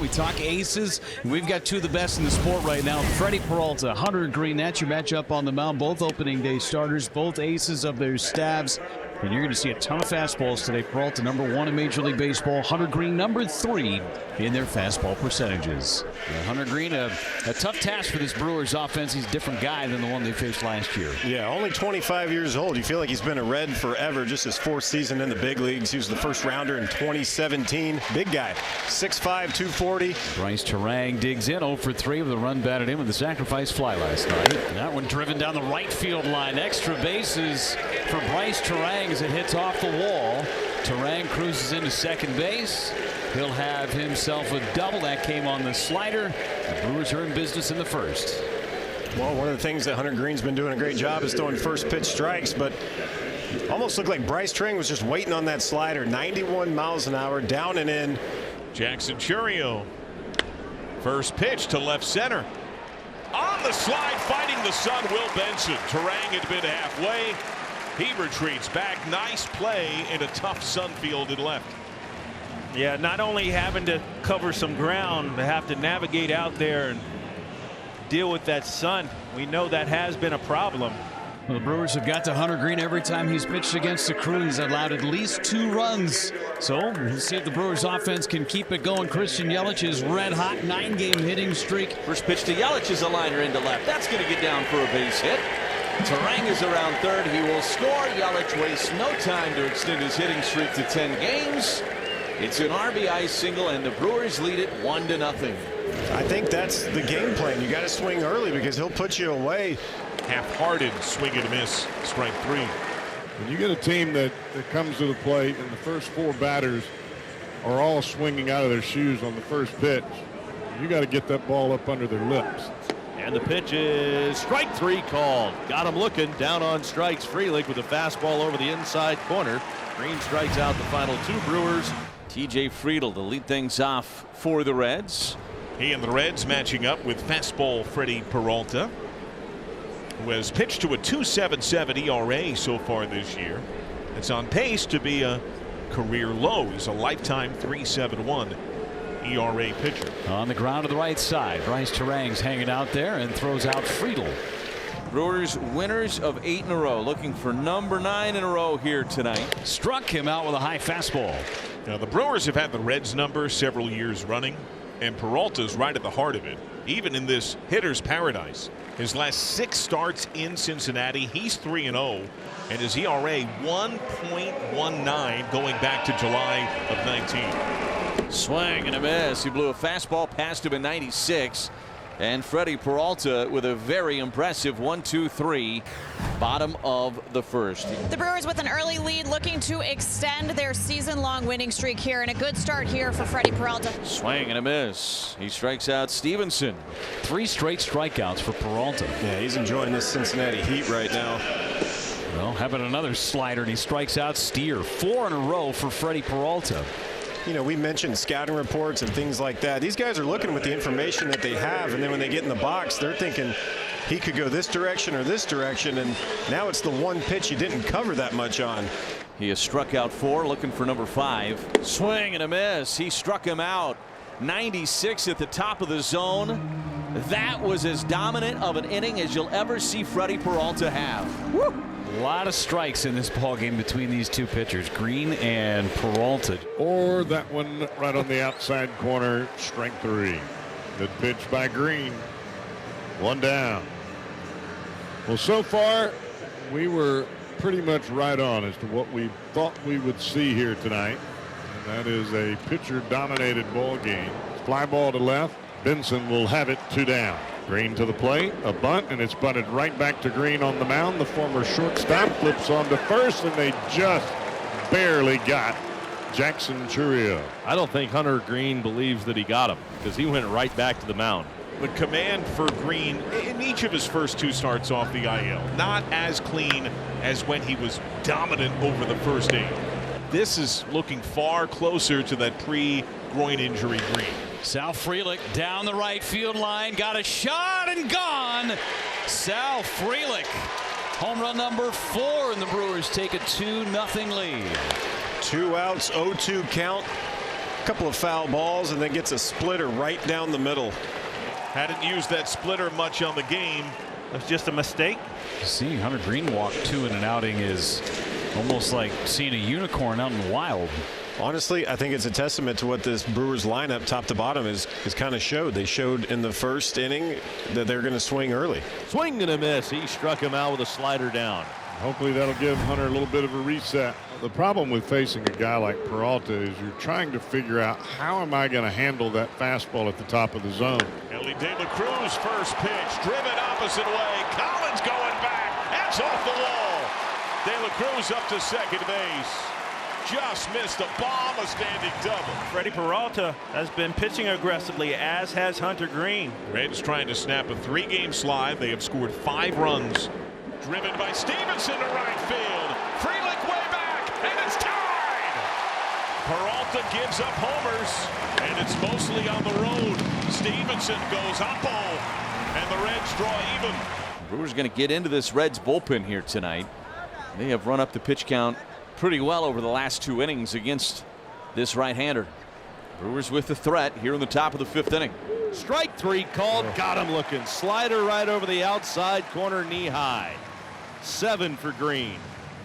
We talk aces, and we've got two of the best in the sport right now. Freddie Peralta, Hunter Green, that's your matchup on the mound. Both opening day starters, both aces of their stabs. And you're going to see a ton of fastballs today. Peralta, #1 in Major League Baseball. Hunter Green, #3 in their fastball percentages. Yeah, Hunter Green, a tough task for this Brewers offense. He's a different guy than the one they faced last year. Yeah, only 25 years old. You feel like he's been a Red forever. Just his 4th season in the big leagues. He was the first rounder in 2017. Big guy, 6'5", 240. Bryce Terang digs in 0 for 3 with a run batted in with the sacrifice fly last night. That one driven down the right field line. Extra bases for Bryce Terang as it hits off the wall. Terang cruises into second base. He'll have himself a double. That came on the slider. The Brewers are in business in the first. Well, one of the things that Hunter Green's been doing a great job is throwing first pitch strikes, but almost looked like Bryce Terang was just waiting on that slider. 91 miles an hour, down and in. Jackson Churio. First pitch to left center. On the slide, fighting the sun, Will Benson. Terang had been halfway. He retreats back. Nice play in a tough sun field in left. Yeah, not only having to cover some ground, but have to navigate out there and deal with that sun. We know that has been a problem. Well, the Brewers have got to Hunter Green every time he's pitched against the Crew. He's allowed at least 2 runs. So we'll see if the Brewers offense can keep it going. Christian Yelich's red hot 9-game hitting streak. First pitch to Yelich is a liner into left. That's going to get down for a base hit. Terang is around third. He will score. Yelich wastes no time to extend his hitting streak to 10 games. It's an RBI single, and the Brewers lead it 1-0. I think that's the game plan. You got to swing early because he'll put you away. Half-hearted swing and a miss. Strike 3. When you get a team that comes to the plate and the first 4 batters are all swinging out of their shoes on the first pitch, you got to get that ball up under their lips. And the pitch is strike 3 called. Got him looking down on strikes. Frelick with a fastball over the inside corner. Green strikes out the final 2 Brewers. TJ Friedl to lead things off for the Reds. He and the Reds matching up with fastball Freddie Peralta, who has pitched to a 2.77 ERA so far this year. It's on pace to be a career low. He's a lifetime 3.71 ERA pitcher. On the ground to the right side, Bryce Terang's hanging out there and throws out Friedl. Brewers winners of 8 in a row, looking for #9 in a row here tonight. Struck him out with a high fastball. Now the Brewers have had the Reds number several years running, and Peralta's right at the heart of it, even in this hitter's paradise. His last 6 starts in Cincinnati, he's 3-0, and his ERA 1.19 going back to July of 19. Swing and a miss. He blew a fastball past him in 96. And Freddie Peralta with a very impressive 1-2-3, bottom of the first. The Brewers with an early lead, looking to extend their season-long winning streak here, and a good start here for Freddie Peralta. Swing and a miss. He strikes out Stevenson. 3 straight strikeouts for Peralta. Yeah, he's enjoying this Cincinnati heat right now. Well, how about another slider, and he strikes out Steer. 4 in a row for Freddie Peralta. You know, we mentioned scouting reports and things like that. These guys are looking with the information that they have, and then when they get in the box, they're thinking he could go this direction or this direction, and now it's the one pitch he didn't cover that much on. He has struck out 4, looking for #5. Swing and a miss. He struck him out. 96 at the top of the zone. That was as dominant of an inning as you'll ever see Freddie Peralta have. Woo! A lot of strikes in this ballgame between these 2 pitchers, Green and Peralta. Or that one right on the outside corner, strike 3. Good pitch by Green. 1 down. Well, so far we were pretty much right on as to what we thought we would see here tonight, and that is a pitcher-dominated ball game. Fly ball to left. Benson will have it 2 down. Green to the plate, a bunt, and it's bunted right back to Green on the mound. The former shortstop flips on to first, and they just barely got Jackson Churio. I don't think Hunter Green believes that he got him, because he went right back to the mound. The command for Green in each of his first 2 starts off the IL, not as clean as when he was dominant over the first 8. This is looking far closer to that pre-groin injury Green. Sal Frelick down the right field line, got a shot and gone. Sal Frelick, home run #4, and the Brewers take a 2-0 lead. 2 outs, 0-2 count. couple of foul balls and then gets a splitter right down the middle. Hadn't used that splitter much on the game. That's just a mistake. Seeing Hunter Green walk 2 in an outing is almost like seeing a unicorn out in the wild. Honestly, I think it's a testament to what this Brewers lineup top to bottom is kind of showed. They showed in the first inning that they're going to swing early. Swing and a miss. He struck him out with a slider down. Hopefully that'll give Hunter a little bit of a reset. The problem with facing a guy like Peralta is you're trying to figure out, how am I going to handle that fastball at the top of the zone? Ellie De La Cruz first pitch, driven opposite way. Collins going back. That's off the wall. De La Cruz up to second base. Just missed a bomb, a standing double. Freddie Peralta has been pitching aggressively, as has Hunter Green. Reds trying to snap a 3-game slide. They have scored 5 runs. Driven by Stevenson to right field. Frelick way back, and it's tied. Peralta gives up homers, and it's mostly on the road. Stevenson goes up, and the Reds draw even. Brewers going to get into this Reds bullpen here tonight. They have run up the pitch count pretty well over the last 2 innings against this right-hander. Brewers with the threat here in the top of the 5th inning. Strike 3 called. Got him looking. Slider right over the outside corner, knee high. 7 for Green.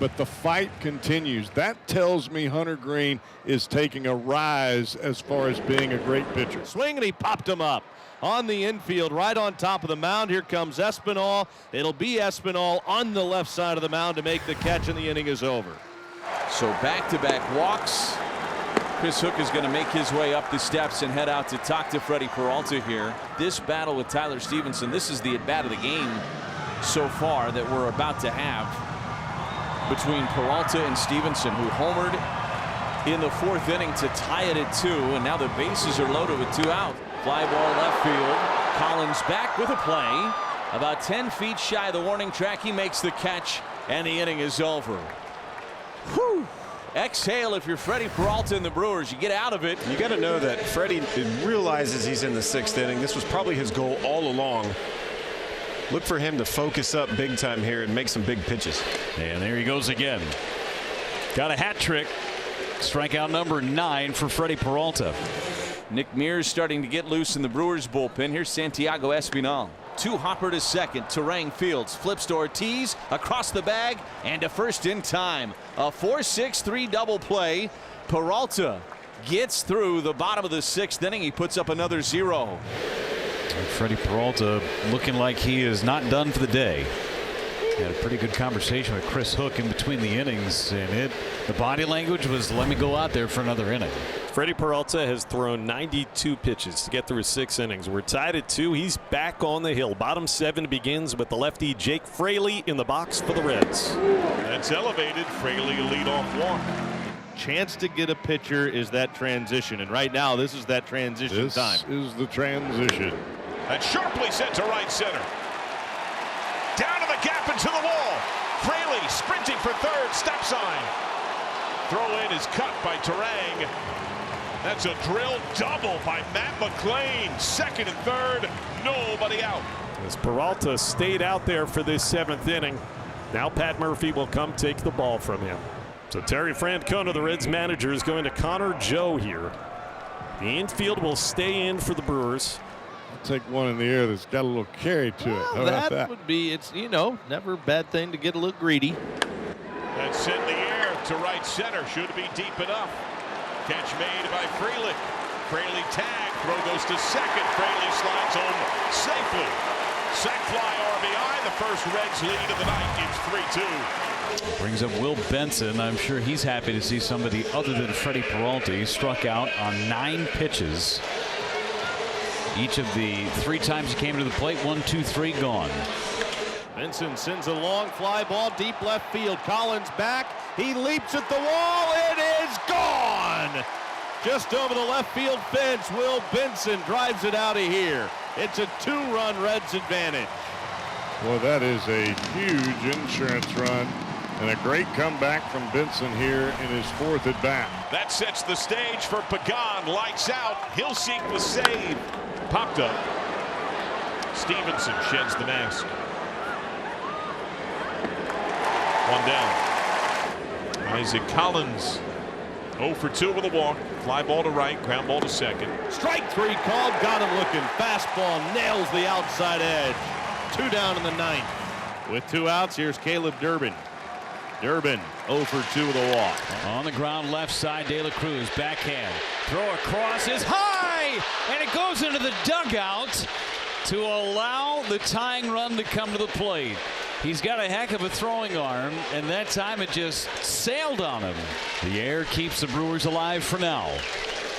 But the fight continues. That tells me Hunter Green is taking a rise as far as being a great pitcher. Swing, and he popped him up on the infield, right on top of the mound. Here comes Espinal. It'll be Espinal on the left side of the mound to make the catch, and the inning is over. So back-to-back walks. Chris Hook is going to make his way up the steps and head out to talk to Freddie Peralta here. This battle with Tyler Stevenson, this is the at-bat of the game so far that we're about to have between Peralta and Stevenson, who homered in the 4th inning to tie it at 2, and now the bases are loaded with 2 out. Fly ball left field. Collins back with a play. About 10 feet shy of the warning track. He makes the catch, and the inning is over. Whew. Exhale if you're Freddie Peralta and the Brewers. You get out of it. You got to know that Freddie realizes he's in the 6th inning. This was probably his goal all along. Look for him to focus up big time here and make some big pitches. And there he goes again. Got a hat trick. Strikeout number 9 for Freddie Peralta. Nick Mears starting to get loose in the Brewers bullpen. Here's Santiago Espinal. 2 hopper to second. Terang fields, flips to Ortiz, across the bag, and to first in time. A 4-6-3 double play. Peralta gets through the bottom of the 6th inning. He puts up another 0. Freddie Peralta looking like he is not done for the day. Had a pretty good conversation with Chris Hook in between the innings, and the body language was, let me go out there for another inning. Freddie Peralta has thrown 92 pitches to get through his 6 innings. We're tied at 2. He's back on the hill. Bottom 7 begins with the lefty Jake Fraley in the box for the Reds. That's elevated. Fraley leadoff walk. Chance to get a pitcher is that transition, and right now this is that transition time. This is the transition. That's sharply sent to right center. Down to the gap into the wall. Fraley sprinting for third. Stop sign. Throw in is cut by Terang. That's a drill double by Matt McLean. 2nd and 3rd. Nobody out. As Peralta stayed out there for this 7th inning, now Pat Murphy will come take the ball from him. So Terry Francona, the Reds manager, is going to Connor Joe here. The infield will stay in for the Brewers. Take one in the air that's got a little carry to it. How about that? Would be, it's, never a bad thing to get a little greedy. That's sent in the air to right center. Should be deep enough. Catch made by Fraley. Fraley tag. Throw goes to second. Fraley slides home safely. Sac fly RBI. The first Reds lead of the night. It's 3-2. Brings up Will Benson. I'm sure he's happy to see somebody other than Freddie Peralta. He struck out on 9 pitches. Each of the 3 times he came to the plate, 1, 2, 3, gone. Benson sends a long fly ball deep left field. Collins back. He leaps at the wall. It is gone. Just over the left field fence. Will Benson drives it out of here. It's a 2-run Reds advantage. Well, that is a huge insurance run and a great comeback from Benson here in his 4th at bat. That sets the stage for Pagan. Lights out. He'll seek the save. Popped up. Stevenson sheds the mask. 1 down. Isaac Collins 0 for 2 with a walk. Fly ball to right, ground ball to second. Strike 3 called, got him looking. Fastball nails the outside edge. 2 down in the 9th. With 2 outs, here's Caleb Durbin. Durbin 0 for 2 with a walk. On the ground left side, De La Cruz backhand. Throw across is high, and it goes into the dugout to allow the tying run to come to the plate. He's got a heck of a throwing arm, and that time it just sailed on him. The air keeps the Brewers alive for now.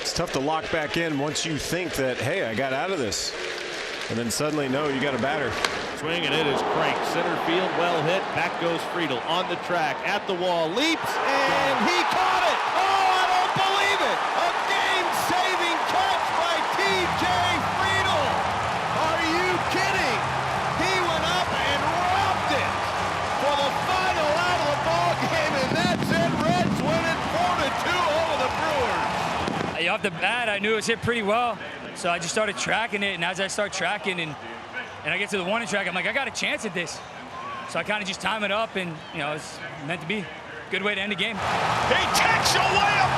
It's tough to lock back in once you think that, hey, I got out of this. And then suddenly, no, you got a batter. Swing and it is Crank. Center field, well hit. Back goes Friedel on the track, at the wall, leaps, and he caught it. Oh, I don't believe it. A game-saving catch by T.J. Friedel. Are you kidding? He went up and robbed it for the final out of the ball game, and that's it. Reds win it 4-2 over the Brewers. Off the bat, I knew it was hit pretty well, so I just started tracking it, and as I start tracking and I get to the warning track, I'm like, I got a chance at this. So I kind of just time it up, and, you know, it's meant to be. Good way to end the game. He takes away a